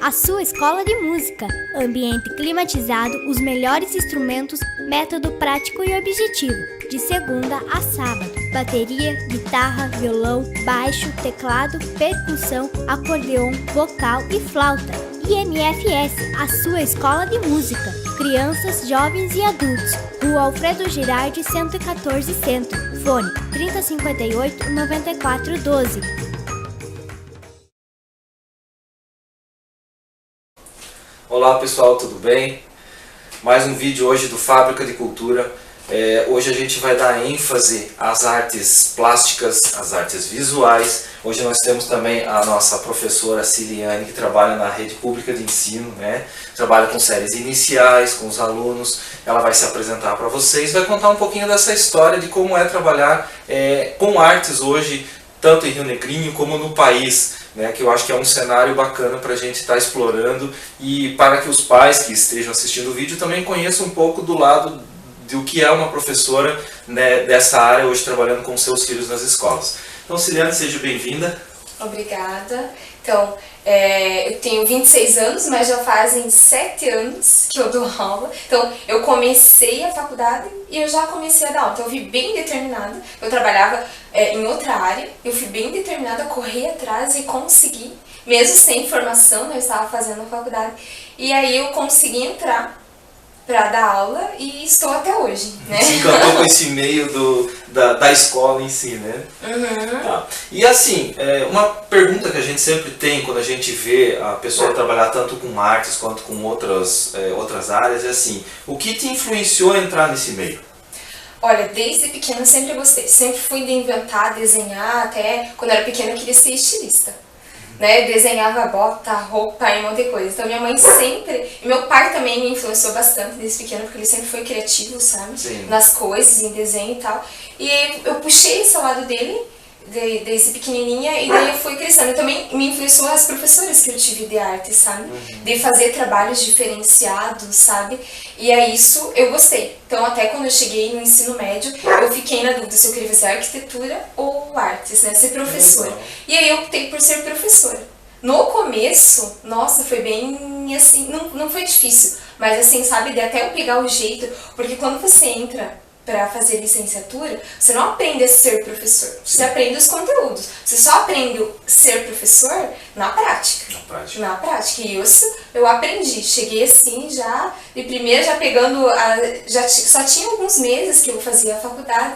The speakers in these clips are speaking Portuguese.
a sua escola de música. Ambiente climatizado, os melhores instrumentos, método prático e objetivo. De segunda a sábado. Bateria, guitarra, violão, baixo, teclado, percussão, acordeon, vocal e flauta. IMFS, a sua escola de música. Crianças, jovens e adultos. Rua Alfredo Girardi, 114 Centro. Fone 3058-9412. Olá pessoal, tudo bem? Mais um vídeo hoje do Fábrica de Cultura. Hoje a gente vai dar ênfase às artes plásticas, às artes visuais. Hoje nós temos também a nossa professora Ciliane, que trabalha na rede pública de ensino, né? Trabalha com séries iniciais, com os alunos. Ela vai se apresentar para vocês, vai contar um pouquinho dessa história de como é trabalhar com artes hoje, tanto em Rio Negrinho como no país, né, que eu acho que é um cenário bacana para a gente estar explorando e para que os pais que estejam assistindo o vídeo também conheçam um pouco do lado do que é uma professora, né, dessa área hoje trabalhando com seus filhos nas escolas. Então, Ciliane, seja bem-vinda. Obrigada. Então, eu tenho 26 anos, mas já fazem 7 anos que eu dou aula. Então, eu comecei a faculdade e eu já comecei a dar aula. Então, eu fui bem determinada. Eu trabalhava em outra área, eu fui bem determinada a correr atrás e conseguir, mesmo sem formação, eu estava fazendo a faculdade. E aí eu consegui entrar para dar aula e estou até hoje, né? Se encantou com esse meio da escola em si, né? Uhum. Tá. E assim, uma pergunta que a gente sempre tem quando a gente vê a pessoa trabalhar tanto com artes quanto com outras áreas é assim, o que te influenciou a entrar nesse meio? Olha, desde pequena eu sempre gostei, sempre fui de inventar, desenhar, até quando eu era pequena eu queria ser estilista. Né, desenhava bota, roupa e um monte de coisa. Então minha mãe sempre, e meu pai também me influenciou bastante desde pequeno, porque ele sempre foi criativo, sabe? Sim. Nas coisas, em desenho e tal. E eu puxei esse lado dele, desde pequenininha, e daí eu fui crescendo. E também me influenciou as professoras que eu tive de arte, sabe? De fazer trabalhos diferenciados, sabe? E aí isso eu gostei. Então até quando eu cheguei no ensino médio, eu fiquei na dúvida se eu queria fazer arquitetura ou artes, né? Ser professora. E aí eu optei por ser professora. No começo, nossa, foi bem assim, não foi difícil, mas assim, sabe, de até eu pegar o jeito, porque quando você entra para fazer licenciatura, você não aprende a ser professor, você aprende os conteúdos. Você só aprende a ser professor na prática. Na prática. E isso eu aprendi. Cheguei assim já, de primeira já pegando, só tinha alguns meses que eu fazia a faculdade.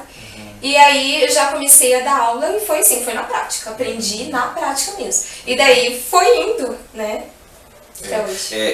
E aí eu já comecei a dar aula e foi assim, foi na prática. Aprendi na prática mesmo. E daí foi indo, né?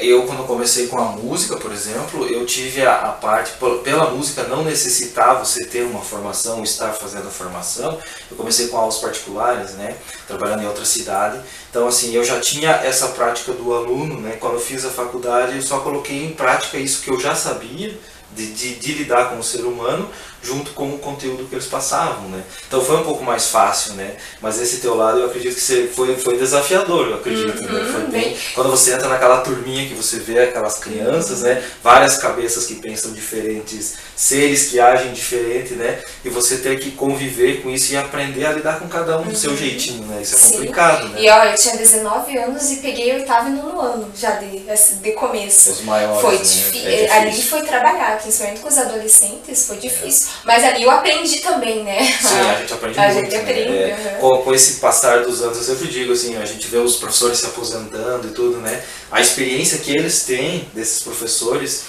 Eu quando comecei com a música, por exemplo, eu tive a parte, pela música não necessitar você ter uma formação, estar fazendo a formação, eu comecei com aulas particulares, né, trabalhando em outra cidade, então assim, eu já tinha essa prática do aluno, né, quando eu fiz a faculdade eu só coloquei em prática isso que eu já sabia, de lidar com o ser humano, junto com o conteúdo que eles passavam, né? Então foi um pouco mais fácil, né? Mas esse teu lado eu acredito que foi desafiador, eu acredito, né? Foi bem, quando você entra naquela turminha que você vê aquelas crianças, né? Várias cabeças que pensam diferentes, seres que agem diferente, né? E você ter que conviver com isso e aprender a lidar com cada um do seu jeitinho, né? Isso é complicado, né? E ó, eu tinha 19 anos e peguei o 8º e 9º ano já de começo. Os maiores, foi né? difícil. Ali foi trabalhar, principalmente com os adolescentes, foi difícil. Mas ali eu aprendi também, né? Sim, a gente aprende muito. A gente aprende. Com esse passar dos anos, eu sempre digo assim, a gente vê os professores se aposentando e tudo, né? A experiência que eles têm, desses professores,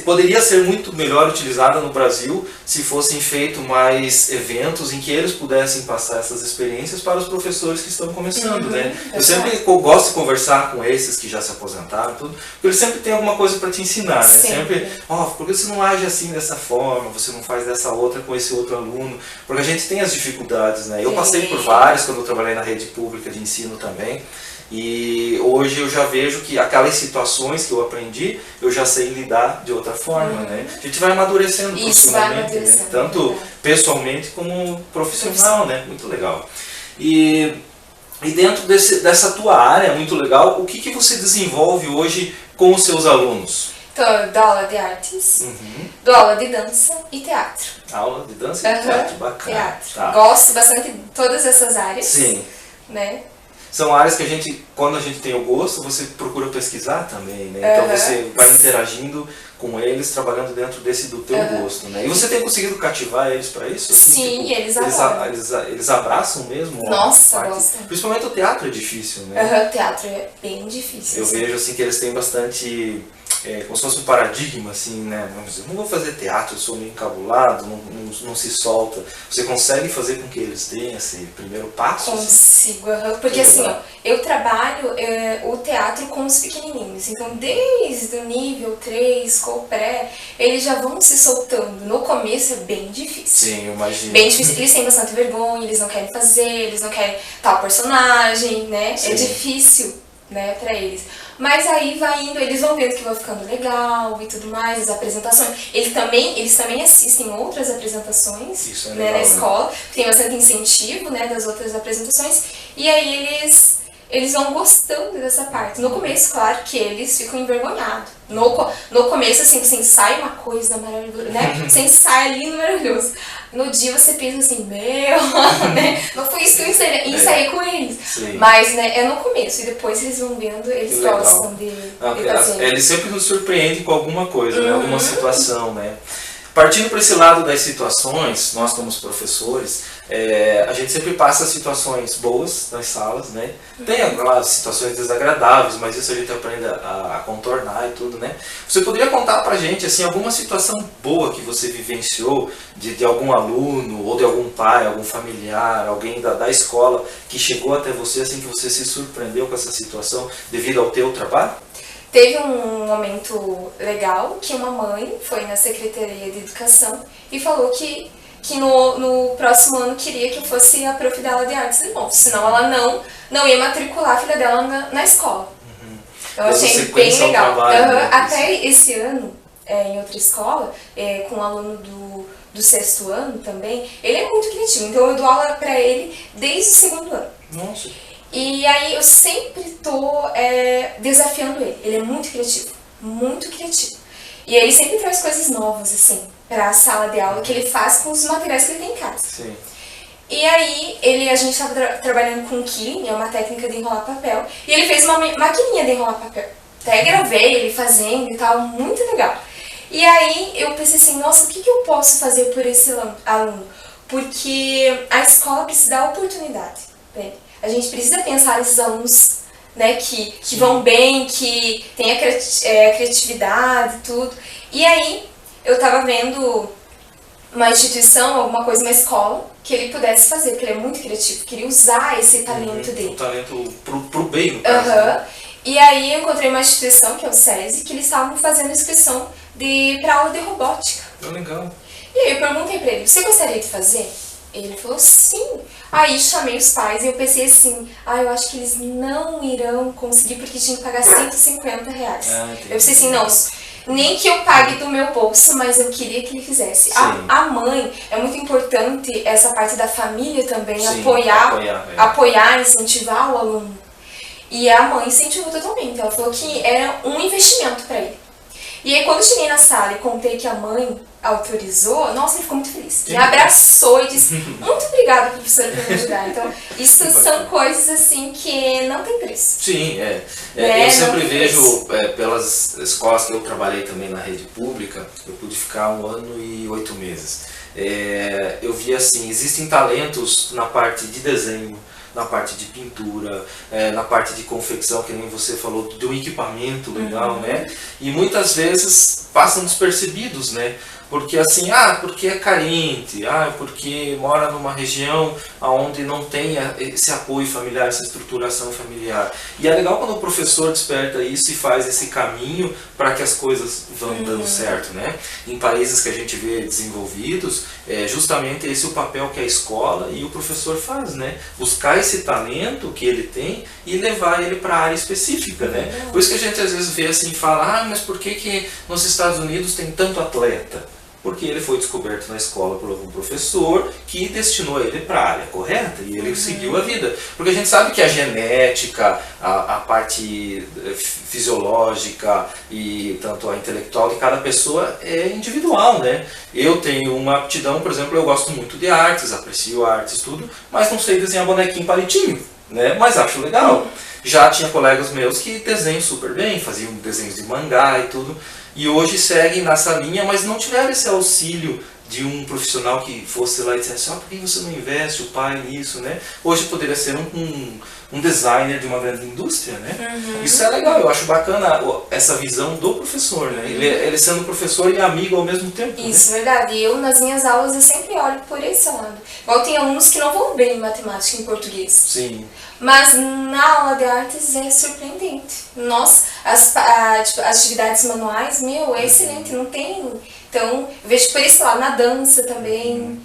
poderia ser muito melhor utilizada no Brasil se fossem feitos mais eventos em que eles pudessem passar essas experiências para os professores que estão começando, né? Eu sempre gosto de conversar com esses que já se aposentaram, tudo, porque eles sempre têm alguma coisa para te ensinar, né? Sempre, por que você não age assim dessa forma, você não faz dessa outra com esse outro aluno? Porque a gente tem as dificuldades, né? Eu passei por várias quando eu trabalhei na rede pública de ensino também. E hoje eu já vejo que aquelas situações que eu aprendi, eu já sei lidar de outra forma, né? A gente vai amadurecendo profissionalmente, né? Tanto pessoalmente como profissional, né? Muito legal. E dentro dessa tua área, muito legal, o que você desenvolve hoje com os seus alunos? Então, eu dou aula de artes, dou aula de dança e teatro. Aula de dança e teatro, bacana. Teatro. Tá. Gosto bastante de todas essas áreas. Sim. Né? são áreas que a gente, quando a gente tem o gosto, você procura pesquisar também, né? Então você vai interagindo com eles, trabalhando dentro do teu gosto, né? E você tem conseguido cativar eles para isso? Assim, Sim, tipo, eles adoram. Eles abraçam mesmo? Nossa, parte, gostam. principalmente o teatro é difícil, né? O teatro é bem difícil. Eu vejo assim que eles têm bastante, como se fosse um paradigma, assim, né? Eu não vou fazer teatro, eu sou meio encabulado, não se solta. Você consegue fazer com que eles deem esse primeiro passo? Consigo, porque assim, ó, eu trabalho o teatro com os pequenininhos, então desde o nível 3, com o pré, eles já vão se soltando. No começo é bem difícil. Sim, eu imagino. Bem difícil, eles têm bastante vergonha, eles não querem fazer, eles não querem tal personagem, né? Sim. É difícil, né, pra eles. Mas aí vai indo, eles vão vendo que vai ficando legal e tudo mais, as apresentações. Eles também assistem outras apresentações, Isso é né, legal, na escola, tem bastante incentivo, né, das outras apresentações. E aí eles vão gostando dessa parte. No começo, claro que eles ficam envergonhados. No começo, assim, você ensaia uma coisa maravilhosa, né? Você ensaia lindo, maravilhoso. No dia você pensa assim, né? Não foi isso que eu ensaiei com eles. Sim. Mas, né, é no começo. E depois eles vão vendo, eles gostam de fazer. Eles sempre nos surpreendem com alguma coisa, né? Alguma situação, né? Partindo para esse lado das situações, nós como professores, a gente sempre passa situações boas nas salas, né? Tem aquelas situações desagradáveis, mas isso a gente aprende a contornar e tudo, né? Você poderia contar pra gente, assim, alguma situação boa que você vivenciou de algum aluno, ou de algum pai, algum familiar, alguém da escola que chegou até você, assim, que você se surpreendeu com essa situação devido ao teu trabalho? Teve um momento legal que uma mãe foi na Secretaria de Educação e falou que no próximo ano queria que eu fosse a prof dela de artes e bom, senão ela não ia matricular a filha dela na escola. Eu achei bem legal. Trabalho, né? Até esse ano, em outra escola, com um aluno do 6º ano também, ele é muito criativo, então eu dou aula pra ele desde o 2º ano. Nossa. E aí eu sempre tô desafiando ele. Ele é muito criativo, muito criativo. E ele sempre traz coisas novas, assim, pra sala de aula que ele faz com os materiais que ele tem em casa. Sim. E aí a gente estava trabalhando com killing, é uma técnica de enrolar papel, e ele fez uma maquininha de enrolar papel. Até gravei ele fazendo e tal, muito legal. E aí eu pensei assim, nossa, o que eu posso fazer por esse aluno? Porque a escola precisa dar oportunidade pra ele. A gente precisa pensar nesses alunos, né, que vão bem, que têm a criatividade e tudo. E aí eu tava vendo uma instituição, alguma coisa, uma escola, que ele pudesse fazer, porque ele é muito criativo, queria usar esse talento dele. O talento pro bem, no caso. Né? E aí eu encontrei uma instituição, que é o SESI, que eles estavam fazendo inscrição pra aula de robótica. Legal. E aí eu perguntei pra ele, você gostaria de fazer? Ele falou, sim. Aí chamei os pais e eu pensei assim, eu acho que eles não irão conseguir porque tinha que pagar R$150. Eu pensei assim, não, nem que eu pague do meu bolso, mas eu queria que ele fizesse. A mãe, é muito importante essa parte da família também, sim, apoiar, incentivar o aluno. E a mãe incentivou totalmente, ela falou que era um investimento para ele. E aí quando eu cheguei na sala e contei que a mãe autorizou, nossa, ele ficou muito feliz. Me abraçou e disse, muito obrigada, professora, por me ajudar. Então, isso são coisas assim que não tem preço. Sim, eu sempre vejo, pelas escolas que eu trabalhei também na rede pública, eu pude ficar 1 ano e 8 meses. Eu vi assim, existem talentos na parte de desenho, na parte de pintura, na parte de confecção, que nem você falou, do equipamento legal, né? E muitas vezes passam despercebidos, né? Porque assim, porque é carente, porque mora numa região onde não tem esse apoio familiar, essa estruturação familiar. E é legal quando o professor desperta isso e faz esse caminho para que as coisas vão dando certo, né? Em países que a gente vê desenvolvidos, justamente esse é o papel que a escola e o professor faz, né? Buscar esse talento que ele tem e levar ele para a área específica, né? Por isso que a gente às vezes vê assim, fala, mas por que nos Estados Unidos tem tanto atleta? Porque ele foi descoberto na escola por algum professor que destinou ele para a área correta e ele seguiu a vida. Porque a gente sabe que a genética, a parte fisiológica e tanto a intelectual de cada pessoa é individual, né? Eu tenho uma aptidão, por exemplo, eu gosto muito de artes, aprecio artes, tudo, mas não sei desenhar bonequinho palitinho. né? Mas acho legal. Já tinha colegas meus que desenham super bem, faziam desenhos de mangá e tudo, e hoje seguem nessa linha, mas não tiveram esse auxílio de um profissional que fosse lá e dissesse, por que você não investe o pai nisso, né? Hoje poderia ser um designer de uma grande indústria, né? Isso é legal, eu acho bacana essa visão do professor, né? Ele sendo professor e amigo ao mesmo tempo. Isso, verdade. Eu, nas minhas aulas, eu sempre olho por esse lado. Igual tem alunos que não vão bem em matemática e em português. Sim. Mas na aula de artes é surpreendente. Nossa, as atividades manuais, é excelente, não tem... Então, eu vejo por esse lado, na dança também,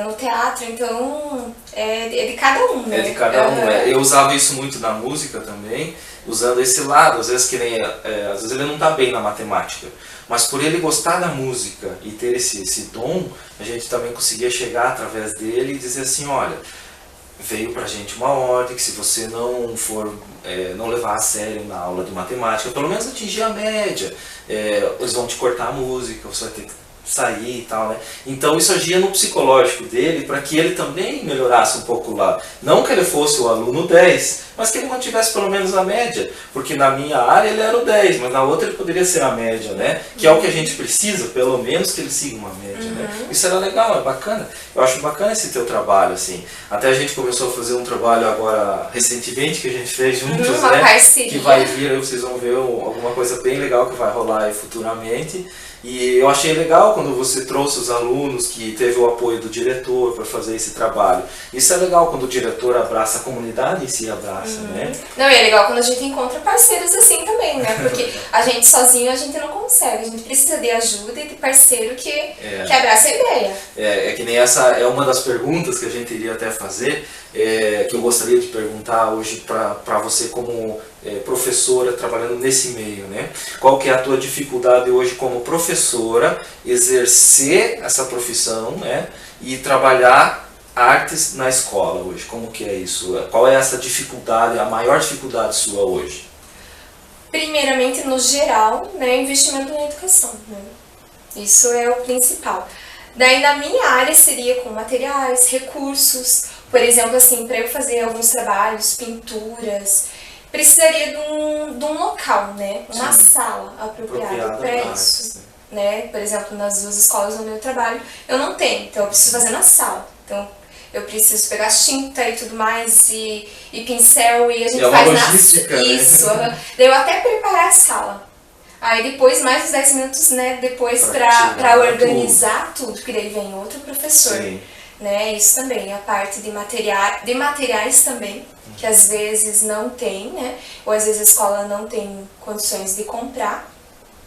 no teatro, então é de cada um, né? É de cada um, Eu usava isso muito na música também, usando esse lado, às vezes que nem, às vezes ele não está bem na matemática, mas por ele gostar da música e ter esse dom, a gente também conseguia chegar através dele e dizer assim, olha, veio pra gente uma ordem que se você não for, não levar a sério na aula de matemática, pelo menos atingir a média, eles vão te cortar a música, você vai ter que sair e tal, né? Então isso agia no psicológico dele para que ele também melhorasse um pouco lá. Não que ele fosse o aluno 10, mas que ele mantivesse pelo menos a média, porque na minha área ele era o 10, mas na outra ele poderia ser a média, né? Que é o que a gente precisa, pelo menos que ele siga uma média, né? Isso era legal, é bacana. Eu acho bacana esse teu trabalho, assim. Até a gente começou a fazer um trabalho agora recentemente que a gente fez juntos, uma né? parceria. Que vai vir, aí vocês vão ver alguma coisa bem legal que vai rolar aí futuramente. E eu achei legal quando você trouxe os alunos, que teve o apoio do diretor para fazer esse trabalho. Isso é legal quando o diretor abraça, a comunidade em si abraça, né? Não, e é legal quando a gente encontra parceiros assim também, né? Porque a gente sozinho a gente não consegue, a gente precisa de ajuda e de parceiro que abraça a ideia. É que nem essa é uma das perguntas que a gente iria até fazer, que eu gostaria de perguntar hoje para você como professora trabalhando nesse meio, né? Qual que é a tua dificuldade hoje como professora exercer essa profissão, né? E trabalhar artes na escola hoje? Como que é isso? Qual é essa dificuldade, a maior dificuldade sua hoje? Primeiramente, no geral, né, investimento na educação, né? Isso é o principal. Daí na minha área seria com materiais, recursos, por exemplo, assim, para eu fazer alguns trabalhos, pinturas, precisaria de um local, né? Uma sala apropriada para isso, né? Por exemplo, nas duas escolas onde eu trabalho, eu não tenho, então eu preciso fazer na sala. Então eu preciso pegar tinta e tudo mais, e pincel, e a gente faz logística, isso. Daí eu até preparar a sala. Aí depois, mais uns 10 minutos, né, depois para organizar tudo, porque daí vem outro professor. Sim. Né, isso também, a parte de materiais também, que às vezes não tem, né, ou às vezes a escola não tem condições de comprar,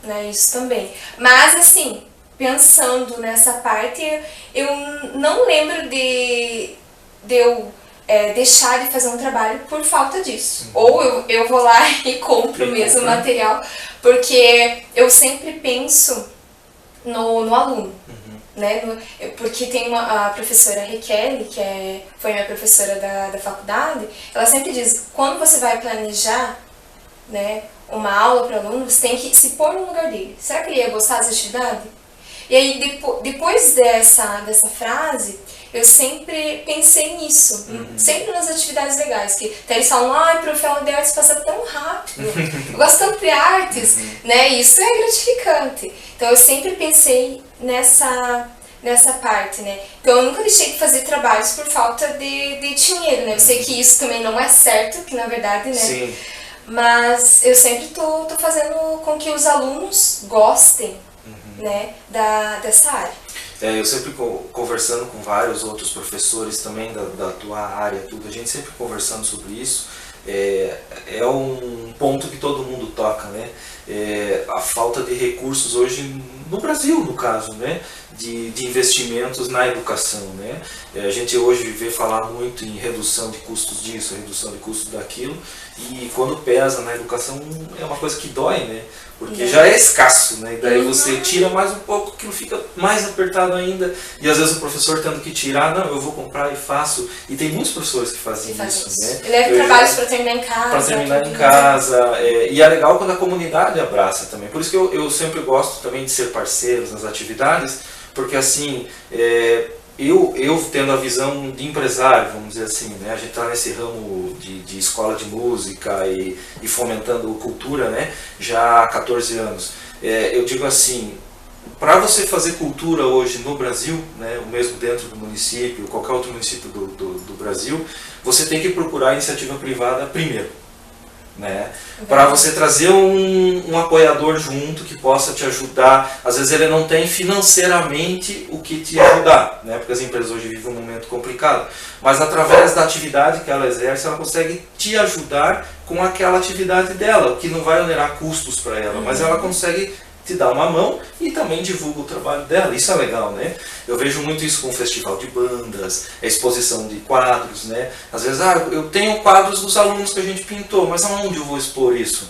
né, isso também. Mas assim, pensando nessa parte, eu não lembro de eu deixar de fazer um trabalho por falta disso. Ou eu vou lá e compro mesmo o material, porque eu sempre penso no aluno. Né? Porque tem a professora Raquel, que foi minha professora da faculdade, ela sempre diz, quando você vai planejar, né, uma aula para aluno, você tem que se pôr no lugar dele. Será que ele ia gostar dessa atividade? E aí, depois dessa frase, eu sempre pensei nisso, sempre nas atividades legais, que até eles falam, prof, a aula de artes passa tão rápido, eu gosto tanto de artes, né, e isso é gratificante. Então eu sempre pensei nessa parte, né, então eu nunca deixei de fazer trabalhos por falta de dinheiro, né, eu sei que isso também não é certo, que na verdade, né, Sim. Mas eu sempre tô fazendo com que os alunos gostem, né, dessa área. Eu sempre conversando com vários outros professores também da tua área, tudo, a gente sempre conversando sobre isso, é um ponto que todo mundo toca, né? A falta de recursos hoje, no Brasil no caso, né? De investimentos na educação, né? A gente hoje vê falar muito em redução de custos disso, redução de custos daquilo, e quando pesa na educação é uma coisa que dói, né? Porque já é escasso, né? E daí você tira mais um pouco, aquilo fica mais apertado ainda, e às vezes o professor tendo que tirar, não, eu vou comprar e faço, e tem muitos professores que fazem isso, né? Ele leva trabalhos para terminar em casa. Para terminar em casa, e é legal quando a comunidade abraça também, por isso que eu sempre gosto também de ser parceiros nas atividades, porque assim, eu tendo a visão de empresário, vamos dizer assim, né? A gente está nesse ramo de escola de música e fomentando cultura, né? Já há 14 anos. Eu digo assim, para você fazer cultura hoje no Brasil, né, o mesmo dentro do município, qualquer outro município do Brasil, você tem que procurar a iniciativa privada primeiro. Né? Para você trazer um apoiador junto que possa te ajudar. Às vezes ele não tem financeiramente o que te ajudar, né? Porque as empresas hoje vivem um momento complicado, mas através da atividade que ela exerce, ela consegue te ajudar com aquela atividade dela, o que não vai onerar custos para ela, mas ela consegue te dar uma mão e também divulga o trabalho dela. Isso é legal, né? Eu vejo muito isso com o festival de bandas, a exposição de quadros, né? Às vezes, eu tenho quadros dos alunos que a gente pintou, mas aonde eu vou expor isso?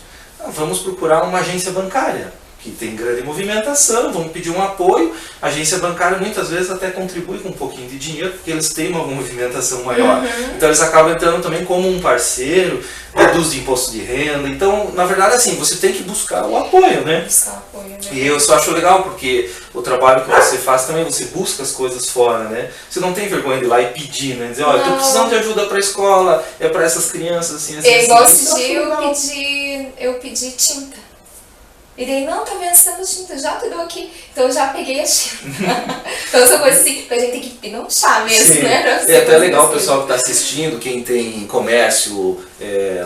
Vamos procurar uma agência bancária, que tem grande movimentação, vamos pedir um apoio. A agência bancária muitas vezes até contribui com um pouquinho de dinheiro, porque eles têm uma movimentação maior. Então eles acabam entrando também como um parceiro, reduz de imposto de renda. Então, na verdade, assim, você tem que buscar o apoio, né? Buscar apoio, né? E eu só acho legal, porque o trabalho que você faz também, você busca as coisas fora, né? Você não tem vergonha de ir lá e pedir, né? Dizer, eu tô precisando de ajuda para a escola, é para essas crianças, assim, assim. Igual esse dia eu pedi tinta. E daí, não, tá vencendo tinta, já te dou aqui. Então eu já peguei a tinta. Então essa coisa assim, a gente tem que pinonchar mesmo, Sim. né? É até legal o pessoal que está assistindo, quem tem comércio,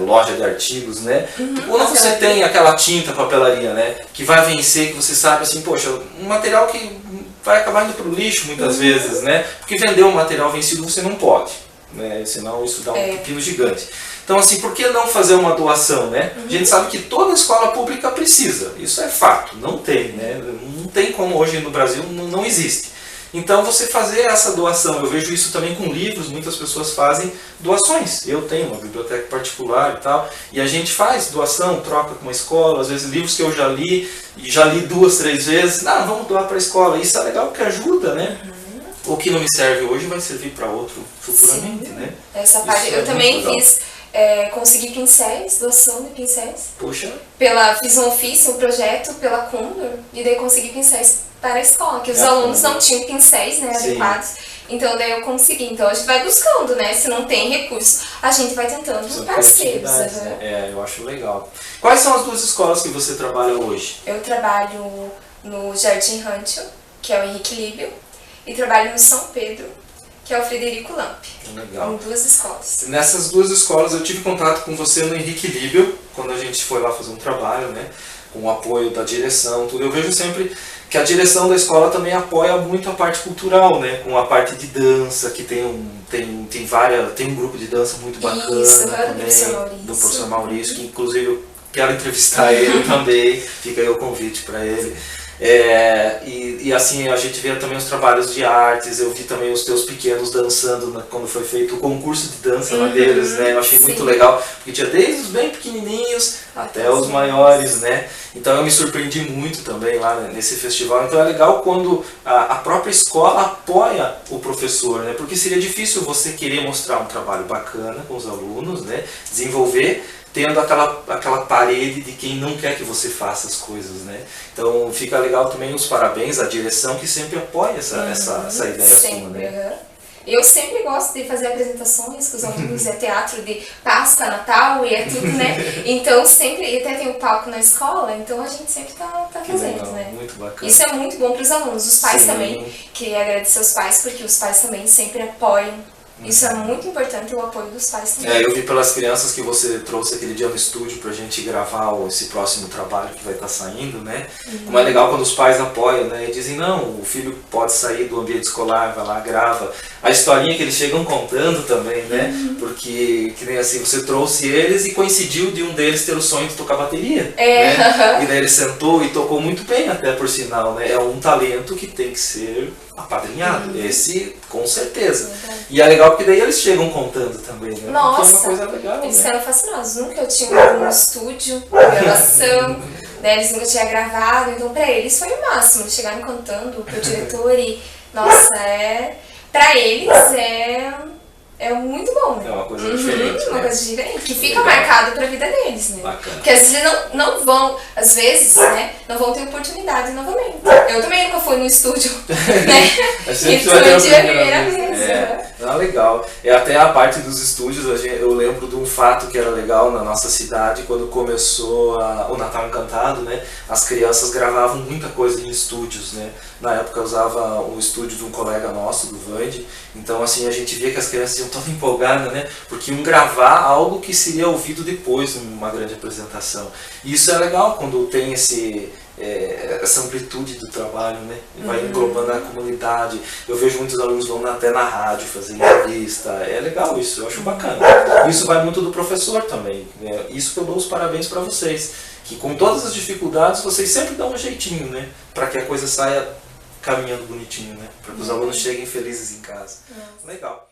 loja de artigos, né? Quando você tem aquela tinta, papelaria, né? Que vai vencer, que você sabe assim, poxa, um material que vai acabar indo para o lixo muitas vezes, né? Porque vender um material vencido você não pode, né? Senão isso dá um pepino gigante. Então, assim, por que não fazer uma doação, né? A gente sabe que toda escola pública precisa, isso é fato, não tem, né? Não tem como hoje no Brasil, não existe. Então, você fazer essa doação, eu vejo isso também com livros, muitas pessoas fazem doações. Eu tenho uma biblioteca particular e tal, e a gente faz doação, troca com uma escola, às vezes livros que eu já li, e já li 2, 3 vezes, vamos doar para a escola. Isso é legal porque ajuda, né? O que não me serve hoje vai servir para outro futuramente, né? Essa parte, eu também fiz... consegui pincéis, doação de pincéis. Puxa. Fiz um ofício, um projeto pela Condor, e daí consegui pincéis para a escola, que os alunos não tinham pincéis, né, adequados. Então daí eu consegui. Então a gente vai buscando, né? Se não tem recurso, a gente vai tentando parceiros. Né? Eu acho legal. Quais são as 2 escolas que você trabalha hoje? Eu trabalho no Jardim Rancho, que é o Henrique Líbio, e trabalho no São Pedro, que é o Frederico Lamp. Legal. Em 2 escolas. Nessas 2 escolas eu tive contato com você no Henrique Líbio, quando a gente foi lá fazer um trabalho, né? Com o apoio da direção, tudo. Eu vejo sempre que a direção da escola também apoia muito a parte cultural, né? Com a parte de dança, que tem um grupo de dança muito bacana. Isso, também, do professor Maurício, que inclusive eu quero entrevistar ele também, fica aí o convite para ele. E assim, a gente vê também os trabalhos de artes, eu vi também os teus pequenos dançando quando foi feito o concurso de dança lá deles, né? Eu achei muito legal, porque tinha desde os bem pequenininhos até os maiores, né? Então eu me surpreendi muito também lá nesse festival. Então é legal quando a própria escola apoia o professor, né? Porque seria difícil você querer mostrar um trabalho bacana com os alunos, né? Desenvolver, tendo aquela parede de quem não quer que você faça as coisas, né? Então fica legal também os parabéns à direção que sempre apoia essa ideia sua, né? Eu sempre gosto de fazer apresentações com os alunos, teatro de Páscoa, Natal e tudo, né? Então sempre, e até tem o palco na escola, então a gente sempre tá fazendo, legal, né? Muito bacana. Isso é muito bom para os alunos, os pais também. Queria agradecer aos pais, porque os pais também sempre apoiam. Isso é muito importante, o apoio dos pais também. Eu vi pelas crianças que você trouxe aquele dia no estúdio pra gente gravar esse próximo trabalho que vai estar saindo, né? Como é legal quando os pais apoiam, né? E dizem, não, o filho pode sair do ambiente escolar, vai lá, grava. A historinha que eles chegam contando também, né? Porque, que nem assim, você trouxe eles e coincidiu de um deles ter o sonho de tocar bateria, né? E daí ele sentou e tocou muito bem, até por sinal, né? É um talento que tem que ser apadrinhado, esse com certeza. E é legal porque daí eles chegam contando também, né? Nossa, porque é uma coisa legal, eles né? ficaram fascinados. Nunca eu tinha ido no estúdio, gravação, né? Eles nunca tinham gravado, então pra eles foi o máximo. Eles chegaram contando pro diretor e, nossa, pra eles é é muito bom, né? É uma coisa diferente, uma né? coisa diferente, que fica marcado pra vida deles, né? Bacana. Porque às vezes eles não vão, às vezes, né, não vão ter oportunidade novamente. Eu também nunca fui no estúdio, né? É sempre E que vai ter tive a primeira vez. né? Legal. E até a parte dos estúdios, eu lembro de um fato que era legal na nossa cidade, quando começou o Natal Encantado, né? As crianças gravavam muita coisa em estúdios, né? Na época eu usava o estúdio de um colega nosso, do Vande, então assim, a gente via que as crianças iam todas empolgadas, né? Porque iam gravar algo que seria ouvido depois numa grande apresentação. E isso é legal quando tem essa amplitude do trabalho, né? Vai englobando a comunidade. Eu vejo muitos alunos vão até na rádio fazer entrevista. É legal isso, eu acho bacana. Isso vai muito do professor também. Né? Isso que eu dou os parabéns para vocês. Que com todas as dificuldades, vocês sempre dão um jeitinho, né? Para que a coisa saia caminhando bonitinho, né? Para que os alunos cheguem felizes em casa. Legal.